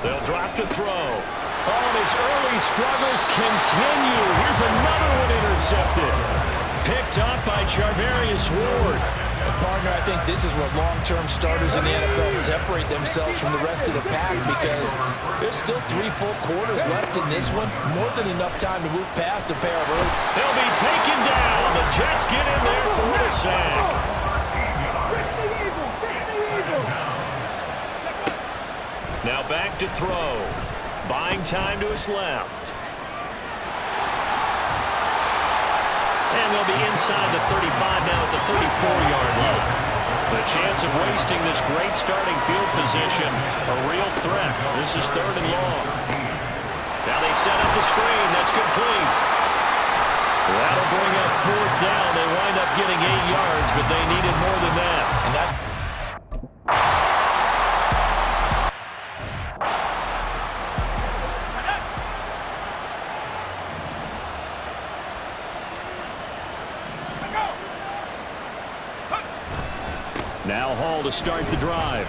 They'll drop to throw. Oh, and his early struggles continue. Here's another one intercepted. Picked up by Charvarius Ward. Partner, I think this is where long-term starters in the NFL separate themselves from the rest of the pack, because there's still 3 full quarters left in this one. More than enough time to move past a pair of early. They'll be taken down. The Jets get in there for the sack. Now back to throw. Buying time to his left. And they'll be inside the 35 now at the 34-yard line. The chance of wasting this great starting field position, a real threat. This is 3rd and long. Now they set up the screen. That's complete. That'll bring up 4th down. They wind up getting 8 yards, but they needed more than that. And that now Hall to start the drive.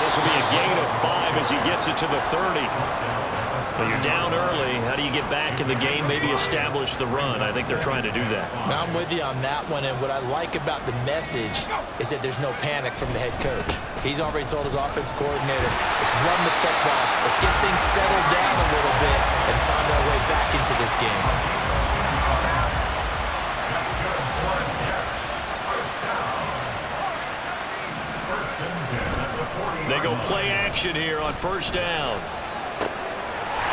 This will be a gain of 5 as he gets it to the 30. But you're down early. How do you get back in the game, maybe establish the run? I think they're trying to do that. I'm with you on that one, and what I like about the message is that there's no panic from the head coach. He's already told his offensive coordinator, let's run the football, let's get things settled down a little bit and find our way back into this game. They go play action here on 1st down.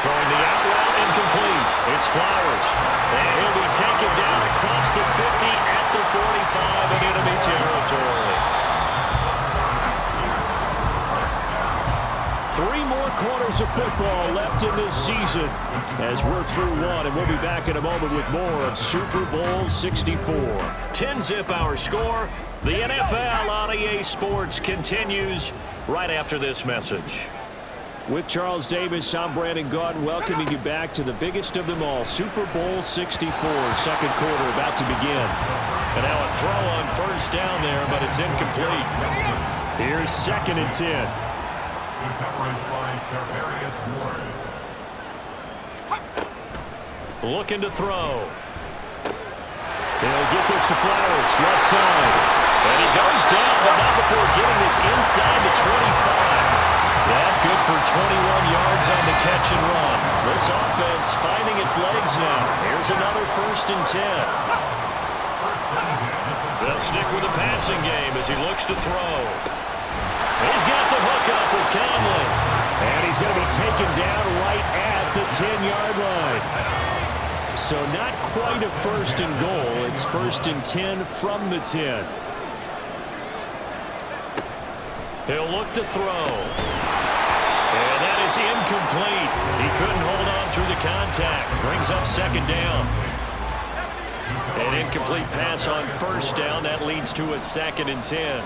Throwing the out route incomplete. It's Flowers. And he'll be taken down across the 50 at the 45 in enemy territory. 3 more quarters of football left in this season as we're through 1, and we'll be back in a moment with more of Super Bowl 64. 10-zip our score. The NFL on EA Sports continues right after this message. With Charles Davis, I'm Brandon Gaudin, welcoming you back to the biggest of them all, Super Bowl 64, 2nd quarter about to begin. And now a throw on 1st down there, but it's incomplete. Here's 2nd and 10. Coverage by Charvarius Ward. Looking to throw. He'll get this to Flowers, left side. And he goes down, but not before getting this inside the 25. That good for 21 yards on the catch and run. This offense finding its legs now. Here's another 1st and 10. They'll stick with the passing game as he looks to throw. He's got the hook up with Conley. And he's going to be taken down right at the 10-yard line. So not quite a 1st and goal. It's 1st and 10 from the 10. He'll look to throw. And that is incomplete. He couldn't hold on through the contact. Brings up 2nd down. An incomplete pass on 1st down. That leads to a 2nd and 10.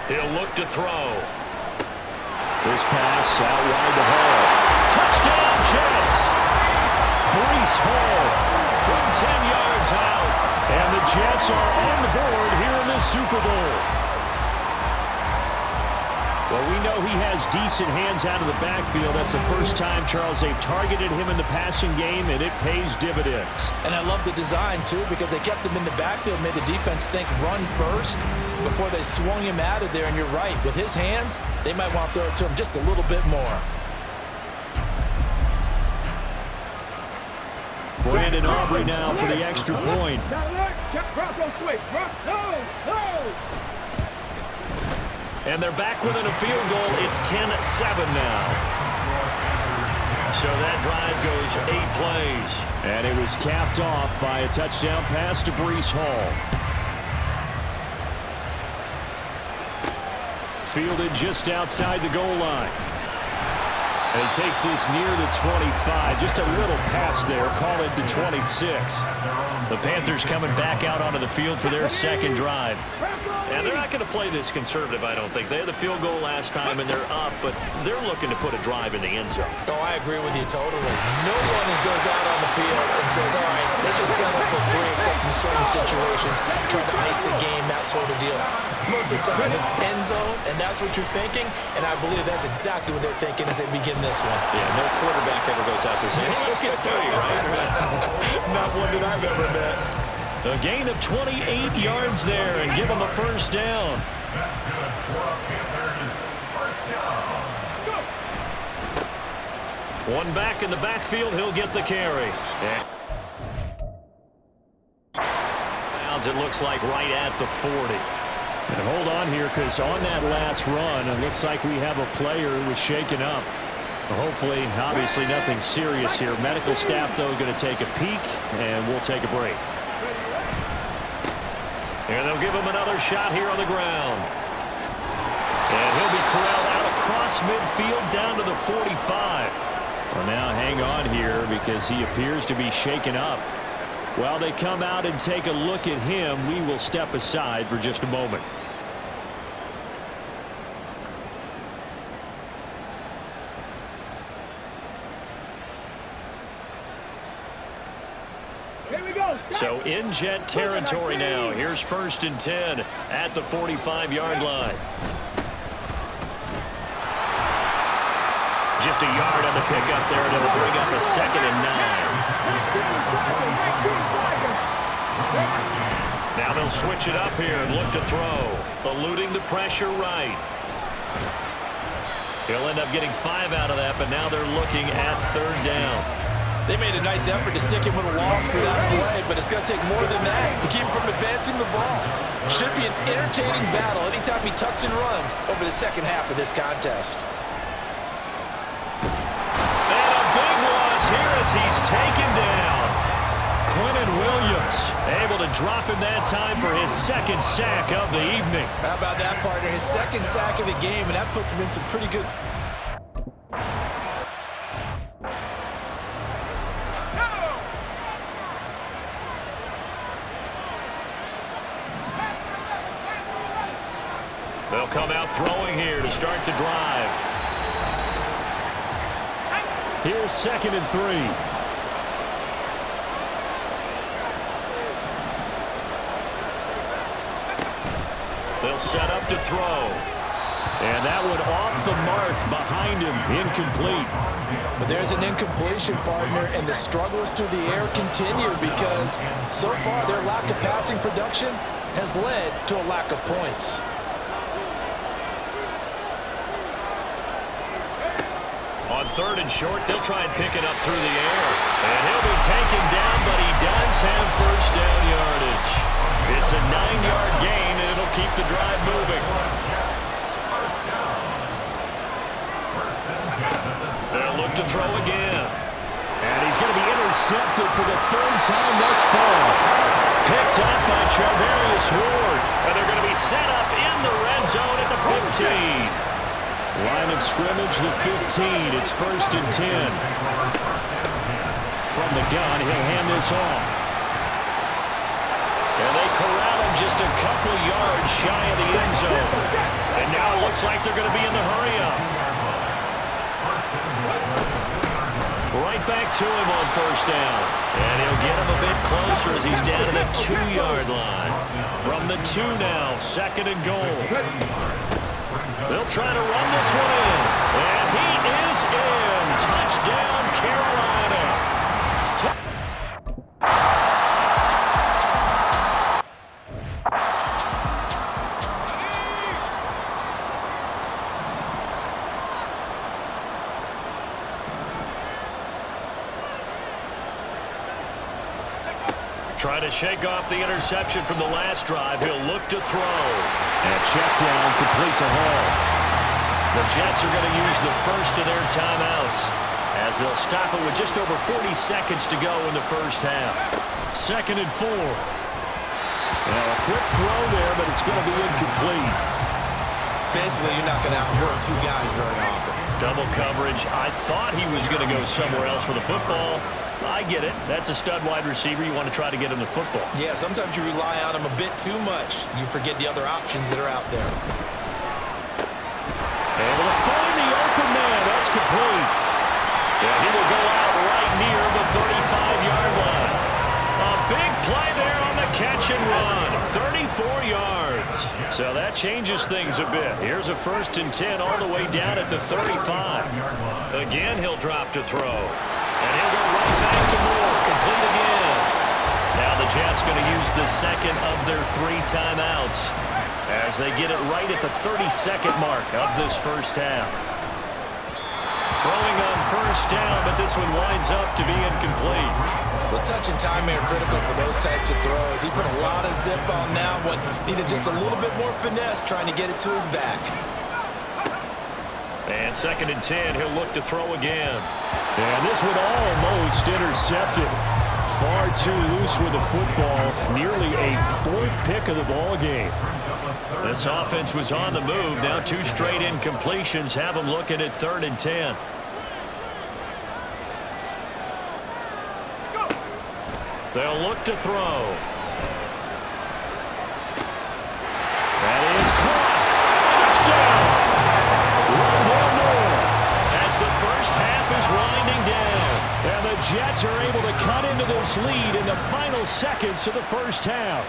He'll look to throw. This pass out wide to Hall. Touchdown, Jets! Breece Hall from 10 yards out. And the Jets are on the board here in the Super Bowl. Well, we know he has decent hands out of the backfield. That's the first time, Charles, they've targeted him in the passing game, and it pays dividends. And I love the design, too, because they kept him in the backfield, made the defense think run first before they swung him out of there. And you're right, with his hands, they might want to throw it to him just a little bit more. Brandon Aubrey now for the extra point. And they're back within a field goal. It's 10-7 now. So that drive goes 8 plays. And it was capped off by a touchdown pass to Breece Hall. Fielded just outside the goal line. And he takes this near the 25. Just a little pass there. Call it the 26. The Panthers coming back out onto the field for their 2nd drive. And they're not going to play this conservative, I don't think. They had the field goal last time, and they're up, but they're looking to put a drive in the end zone. Oh, I agree with you totally. No one goes out on the field and says, all right, let's just settle for 3, except in certain situations, trying to ice a game, that sort of deal. Most of the time, it's end zone, and that's what you're thinking, and I believe that's exactly what they're thinking as they begin this one. Yeah, no quarterback ever goes out there saying, hey, let's get 3, right? Not one that I've ever met. A gain of 28 yards there and give him a 1st down. One back in the backfield, he'll get the carry. It looks like right at the 40. And hold on here, because on that last run, it looks like we have a player who was shaken up. Hopefully, obviously nothing serious here. Medical staff, though, going to take a peek, and we'll take a break. And they'll give him another shot here on the ground. And he'll be corralled out across midfield down to the 45. Well, now hang on here because he appears to be shaken up. While they come out and take a look at him, we will step aside for just a moment. So in Jet territory now. Here's 1st and 10 at the 45-yard line. Just a yard on the pickup there, and it'll bring up a 2nd and 9. Now they'll switch it up here and look to throw. Eluding the pressure right. He'll end up getting 5 out of that, but now they're looking at 3rd down. They made a nice effort to stick him with a loss for that play, but it's going to take more than that to keep him from advancing the ball. Should be an entertaining battle anytime he tucks and runs over the 2nd half of this contest. And a big loss here as he's taken down. Quentin Williams able to drop him that time for his 2nd sack of the evening. How about that, partner? His 2nd sack of the game, and that puts him in some pretty good... They'll come out throwing here to start the drive. Here's 2nd and 3. They'll set up to throw. And that one off the mark behind him, incomplete. But there's an incompletion, partner, and the struggles through the air continue because so far their lack of passing production has led to a lack of points. On 3rd and short, they'll try and pick it up through the air. And he'll be taken down, but he does have first down yardage. It's a 9-yard gain, and it'll keep the drive moving. They'll look to throw again. And he's going to be intercepted for the 3rd time thus far. Picked up by Charvarius Ward. And they're going to be set up in the red zone at the 15. Line of scrimmage, the 15. It's 1st and 10. From the gun, he'll hand this off. And they corral him just a couple yards shy of the end zone. And now it looks like they're going to be in the hurry-up. Right back to him on 1st down. And he'll get him a bit closer as he's down to the 2-yard line. From the 2 now, 2nd and goal. They'll try to run this one in. And he is in. Touchdown, Carolina. Try to shake off the interception from the last drive. He'll look to throw. And check down, complete to Hall. The Jets are going to use the first of their timeouts as they'll stop it with just over 40 seconds to go in the first half. 2nd and 4. Well, a quick throw there, but it's going to be incomplete. Basically, you're not going to outwork 2 guys very often. Double coverage. I thought he was going to go somewhere else with the football. I get it. That's a stud wide receiver. You want to try to get him the football. Yeah, sometimes you rely on him a bit too much. You forget the other options that are out there. Able to find the open man. That's complete. Yeah, he will go out right near the 35-yard line. A big play there on the catch and run. 34 yards. So that changes things a bit. Here's a 1st and 10 all the way down at the 35. Again, he'll drop to throw. And he'll go right back to Moore. Complete again. Now the Jets going to use the 2nd of their 3 timeouts as they get it right at the 32nd mark of this first half. Throwing on 1st down, but this one winds up to be incomplete. Well, touch and time are critical for those types of throws. He put a lot of zip on that one. Needed just a little bit more finesse trying to get it to his back. And 2nd and 10, he'll look to throw again. And this one almost intercepted. Far too loose with the football. Nearly a 4th pick of the ball game. This offense was on the move. Now 2 straight incompletions have them looking at 3rd and 10. They'll look to throw. That is caught. Touchdown. Rondale Moore as the first half is winding down. And the Jets are able to cut into this lead in the final seconds of the first half.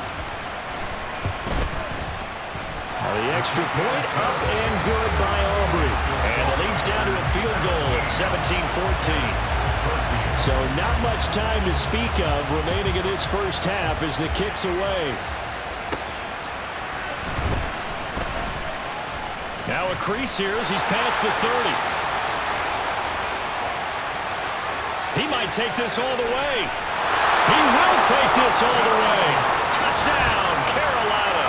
The extra point up and good by Aubrey. And it leads down to a field goal at 17-14. So not much time to speak of remaining in this first half as the kick's away. Now a crease here as he's past the 30. He might take this all the way. He will take this all the way. Touchdown, Carolina.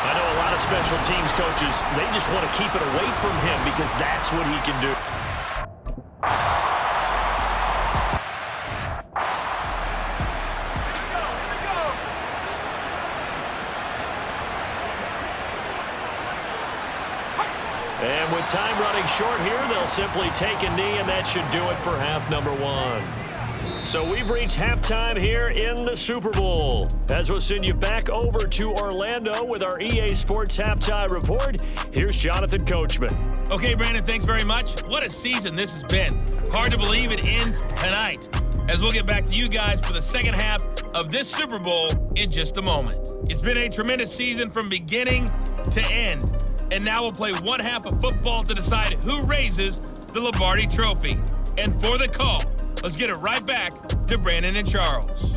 I know a lot of special teams coaches, they just want to keep it away from him because that's what he can do. And with time running short here, they'll simply take a knee, and that should do it for half number 1. So we've reached halftime here in the Super Bowl. As we'll send you back over to Orlando with our EA Sports Halftime Report, here's Jonathan Coachman. Okay, Brandon, thanks very much. What a season this has been. Hard to believe it ends tonight, as we'll get back to you guys for the second half of this Super Bowl in just a moment. It's been a tremendous season from beginning to end. And now we'll play one half of football to decide who raises the Lombardi Trophy. And for the call, let's get it right back to Brandon and Charles.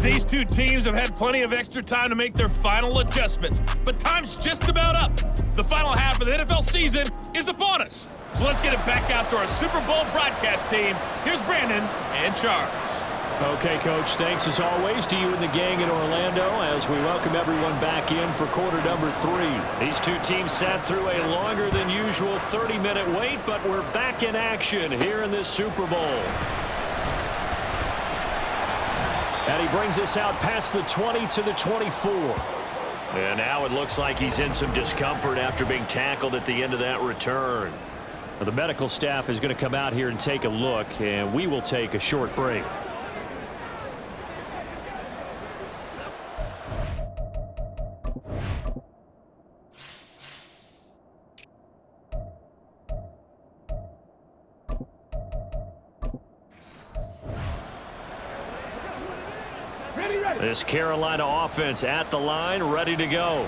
These two teams have had plenty of extra time to make their final adjustments, but time's just about up. The final half of the NFL season is upon us. So let's get it back out to our Super Bowl broadcast team. Here's Brandon and Charles. Okay, Coach, thanks as always to you and the gang in Orlando as we welcome everyone back in for quarter number 3. These two teams sat through a longer than usual 30-minute wait, but we're back in action here in this Super Bowl. And he brings us out past the 20 to the 24. And now it looks like he's in some discomfort after being tackled at the end of that return. Well, the medical staff is going to come out here and take a look, and we will take a short break. This Carolina offense at the line, ready to go.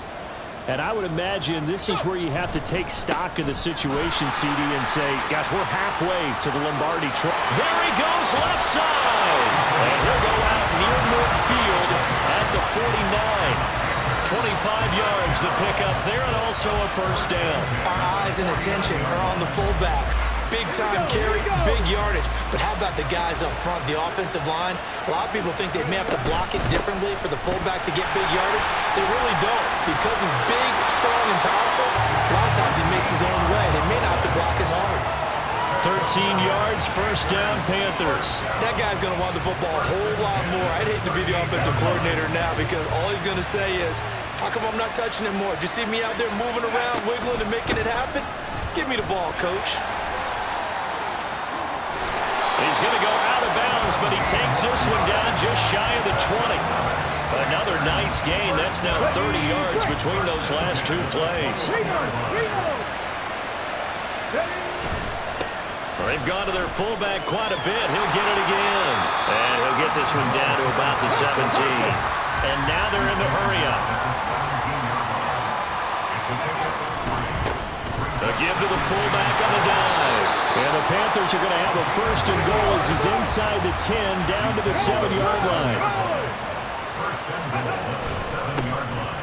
And I would imagine this is where you have to take stock of the situation, CD, and say, gosh, we're halfway to the Lombardi Trophy. There he goes, left side. And he'll go out near midfield at the 49. 25 yards the pickup there, and also a first down. Our eyes and attention are on the fullback. Big time carry, big yardage. But how about the guys up front, the offensive line? A lot of people think they may have to block it differently for the fullback to get big yardage. They really don't. Because he's big, strong, and powerful, a lot of times he makes his own way. They may not have to block as hard. 13 yards, first down, Panthers. That guy's going to want the football a whole lot more. I'd hate to be the offensive coordinator now because all he's going to say is, how come I'm not touching it more? Do you see me out there moving around, wiggling, and making it happen? Give me the ball, coach. He's going to go out of bounds, but he takes this one down just shy of the 20. Another nice gain. That's now 30 yards between those last two plays. They've gone to their fullback quite a bit. He'll get it again. And he'll get this one down to about the 17. And now they're in the hurry-up. A give to the fullback on a dive. And the Panthers are going to have a first and goal as he's inside the 10 down to the 7-yard line.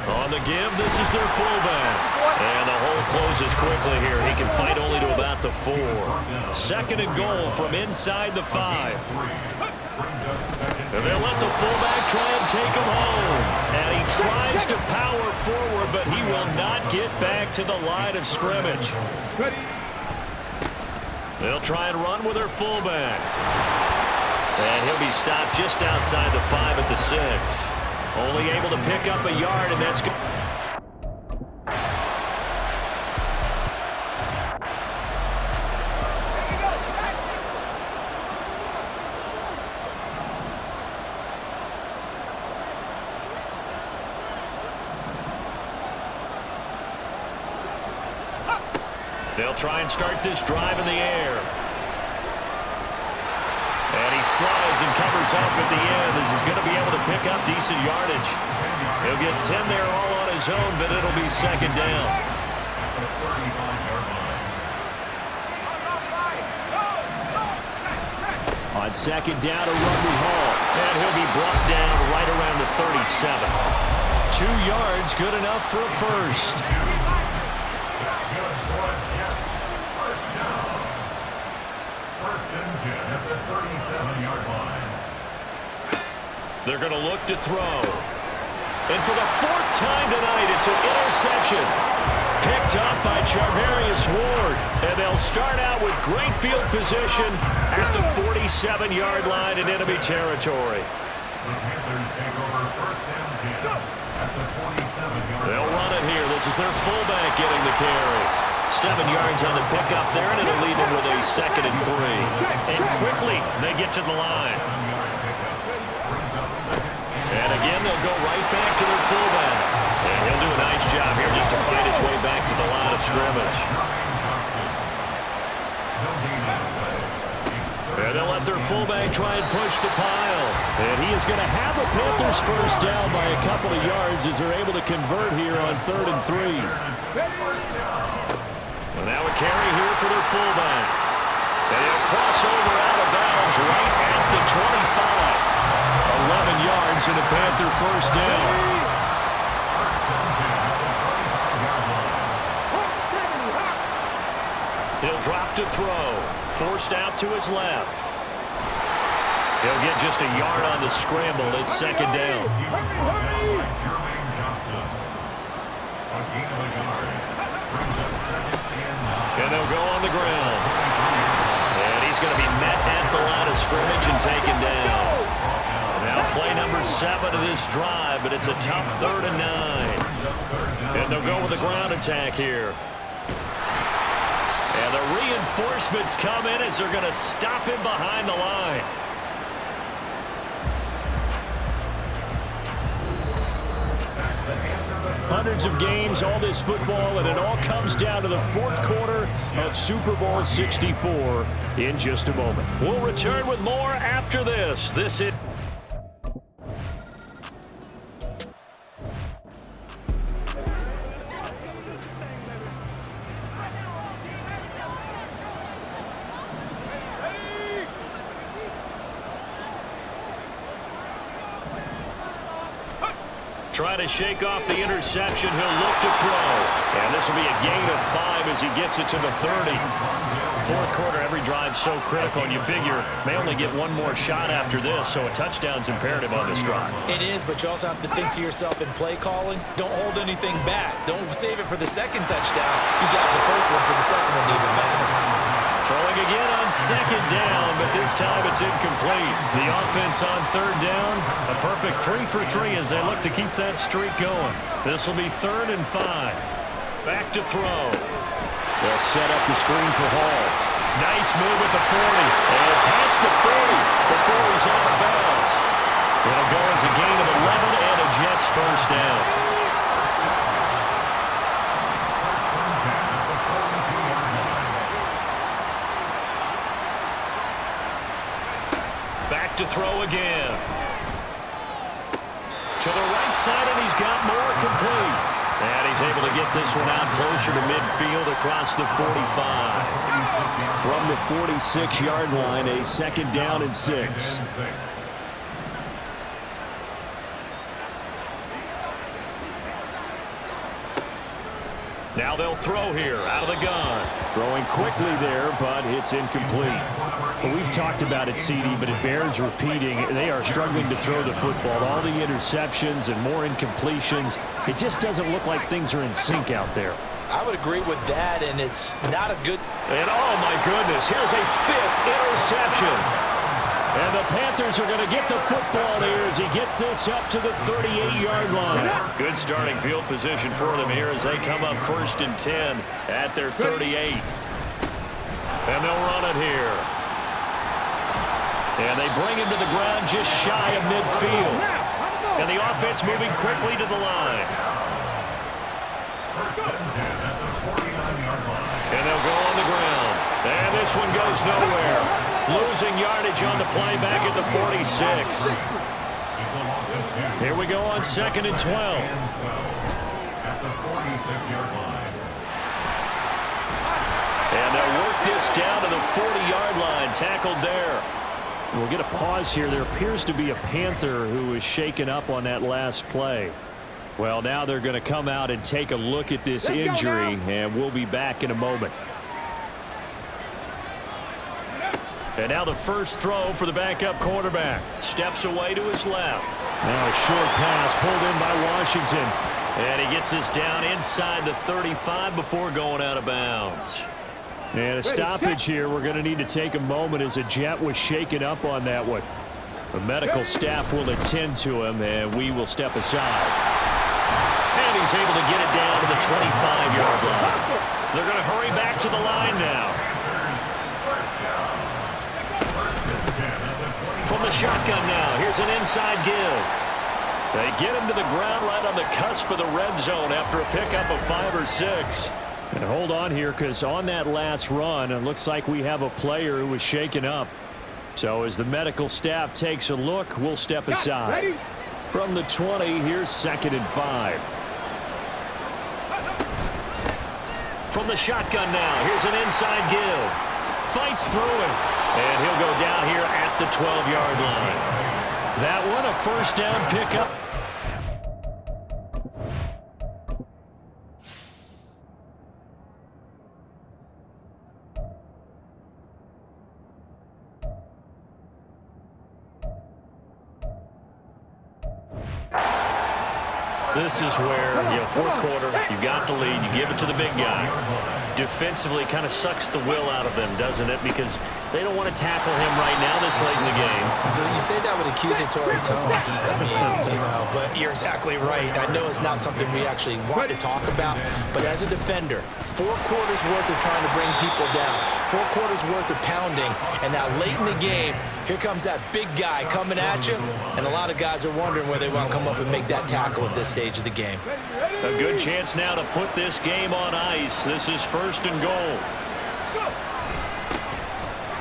On the give, this is their fullback. And the hole closes quickly here. He can fight only to about the 4. Second and goal from inside the 5. And they'll let the fullback try and take him home. And he tries to power forward, but he will not get back to the line of scrimmage. They'll try and run with their fullback. And he'll be stopped just outside the 5 at the 6. Only able to pick up a yard, and that's good. They'll try and start this drive in the air. And he slides and covers up at the end as he's going to be able to pick up decent yardage. He'll get 10 there all on his own, but it'll be second down. On second down, a run to Hall. And he'll be brought down right around the 37. 2 yards, good enough for a first. They're going to look to throw. And for the 4th time tonight, it's an interception. Picked up by Charvarius Ward. And they'll start out with great field position at the 47-yard line in enemy territory. They'll run it here. This is their fullback getting the carry. 7 yards on the pickup there, and it'll leave them with a 2nd and 3. And quickly, they get to the line. And again, they'll go right back to their fullback. And he'll do a nice job here just to fight his way back to the line of scrimmage. And And they'll let their fullback try and push the pile. And he is going to have a Panthers first down by a couple of yards as they're able to convert here on 3rd and 3. Well, now a carry here for their fullback. And he'll cross over out of bounds right at the 25. 11 yards and a Panther first down. He'll drop to throw. Forced out to his left. He'll get just a yard on the scramble. It's 2nd down. And they'll go on the ground. And he's going to be met at the line of scrimmage and taken down. Now play number 7 of this drive, but it's a tough 3rd and 9. And they'll go with a ground attack here. And the reinforcements come in as they're going to stop him behind the line. Hundreds of games, all this football, and it all comes down to the 4th quarter of Super Bowl 64 in just a moment. We'll return with more after this. This is... Trying to shake off the interception. He'll look to throw. And this will be a gain of 5 as he gets it to the 30. 4th quarter, every drive so critical, and you figure may only get one more shot after this, so a touchdown's imperative on this drive. It is, but you also have to think to yourself in play calling, don't hold anything back. Don't save it for the 2nd touchdown. You got the first one for the 2nd one to even matter. Throwing again on 2nd down, but this time it's incomplete. The offense on 3rd down, a perfect 3 for 3 as they look to keep that streak going. This will be 3rd and 5. Back to throw. They'll set up the screen for Hall. Nice move at the 40. And past the 40 before he's out of bounds. It'll go as a gain of 11 and a Jets first down. Back to throw again. To the right side, and he's got more complete. And he's able to get this one out closer to midfield across the 45. From the 46-yard line, a 2nd down and 6. Now they'll throw here out of the gun. Throwing quickly there, but it's incomplete. Well, we've talked about it, CD, but it bears repeating. They are struggling to throw the football. All the interceptions and more incompletions. It just doesn't look like things are in sync out there. I would agree with that, and it's not a good... And oh my goodness, here's a 5th interception. And the Panthers are going to get the football here as he gets this up to the 38-yard line. Good starting field position for them here as they come up 1st and 10 at their 38. And they'll run it here. And they bring him to the ground just shy of midfield. And the offense moving quickly to the line. And they'll go on the ground. And this one goes nowhere. Losing yardage on the play back at the 46. Here we go on 2nd and 12. At the 46-yard line. And they'll work this down to the 40-yard line. Tackled there. We'll get a pause here. There appears to be a Panther who is shaken up on that last play. Well, now they're going to come out and take a look at this injury, and we'll be back in a moment. And now the first throw for the backup quarterback. Steps away to his left. Now a short pass pulled in by Washington. And he gets this down inside the 35 before going out of bounds. And a stoppage here. We're going to need to take a moment as a Jet was shaken up on that one. The medical staff will attend to him, and we will step aside. And he's able to get it down to the 25-yard line. They're going to hurry back to the line now. From the shotgun now, here's an inside give. They get him to the ground right on the cusp of the red zone after a pickup of 5 or 6. And hold on here, because on that last run, it looks like we have a player who was shaken up. So as the medical staff takes a look, we'll step aside. From the 20, here's 2nd and 5. From the shotgun now, here's an inside give. Fights through it, and he'll go down here at the 12-yard line. That one a first down pickup. This is where, fourth quarter, you got the lead, you give it to the big guy. Defensively kind of sucks the will out of them, doesn't it? Because they don't want to tackle him right now this late in the game. Well, you say that with accusatory tones. But you're exactly right. I know it's not something we actually want to talk about, but as a defender, 4 quarters worth of trying to bring people down, 4 quarters worth of pounding, and now late in the game, here comes that big guy coming at you, and a lot of guys are wondering where they want to come up and make that tackle at this stage of the game. A good chance now to put this game on ice. This is 1st and goal.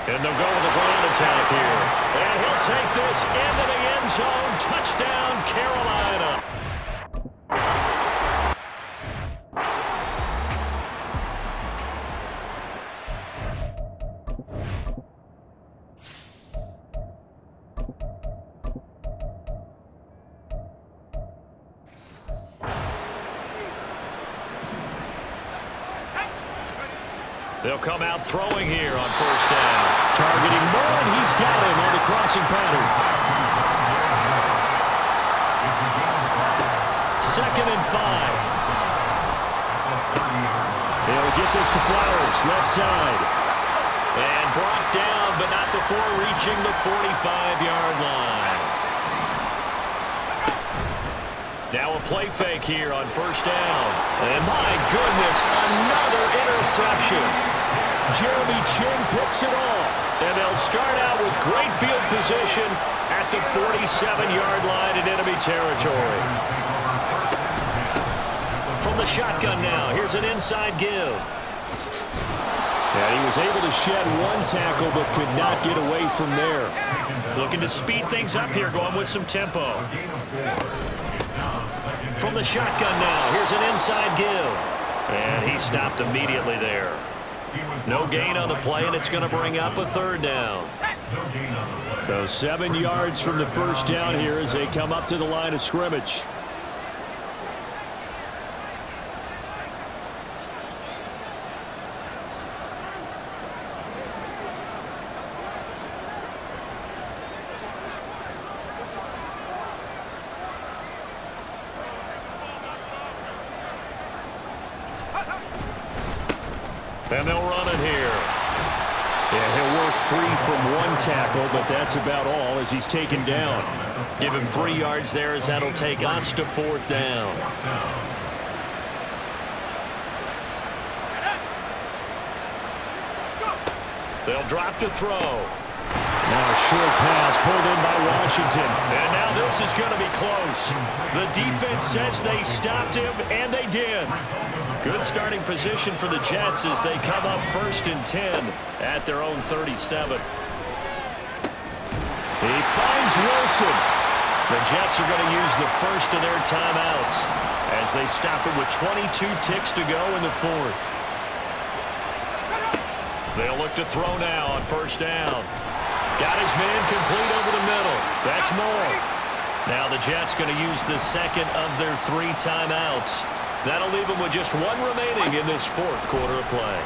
And they'll go with the ground attack here. And he'll take this into the end zone. Touchdown, Carolina. They'll come out throwing here on 1st down. Targeting Moore, and he's got him on the crossing pattern. 2nd and 5. They'll get this to Flowers, left side. And brought down, but not before reaching the 45-yard line. Now a play fake here on 1st down. And my goodness, another interception. Jeremy Chin picks it off. And they'll start out with great field position at the 47-yard line in enemy territory. From the shotgun now, here's an inside give. And he was able to shed 1 tackle, but could not get away from there. Looking to speed things up here, going with some tempo. From the shotgun now, here's an inside give. And he stopped immediately there. No gain on the play, and it's going to bring up a 3rd down. So 7 yards from the 1st down here as they come up to the line of scrimmage. And they'll run it here. Yeah, he'll work free from 1 tackle, but that's about all as he's taken down. Give him 3 yards there as that'll take us to 4th down. They'll drop to throw. Now a short pass pulled in by Washington. And now this is going to be close. The defense says they stopped him, and they did. Good starting position for the Jets as they come up 1st and 10 at their own 37. He finds Wilson. The Jets are going to use the first of their timeouts as they stop it with 22 ticks to go in the 4th. They'll look to throw now on 1st down. Got his man complete over the middle. That's Moore. Now the Jets going to use the 2nd of their 3 timeouts. That'll leave them with just 1 remaining in this 4th quarter of play.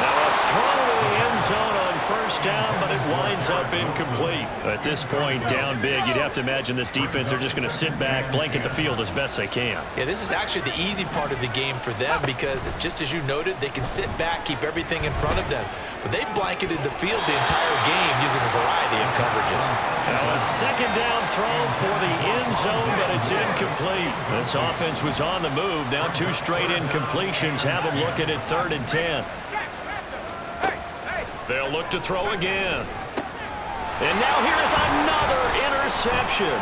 Now a throw to the end zone on 1st down, but it winds up incomplete. At this point, down big, you'd have to imagine this defense are just going to sit back, blanket the field as best they can. Yeah, this is actually the easy part of the game for them because, just as you noted, they can sit back, keep everything in front of them. But they blanketed the field the entire game using a variety of coverages. Now a 2nd down throw for the end zone, but it's incomplete. This offense was on the move. Now 2 straight incompletions have them looking at 3rd and 10. They'll look to throw again. And now here's another interception.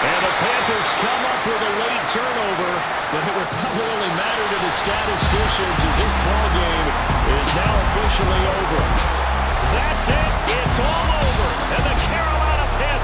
And the Panthers come up with a late turnover, but it would probably only matter to the statisticians as this ball game is now officially over. That's it. It's all over. And the Carolina Panthers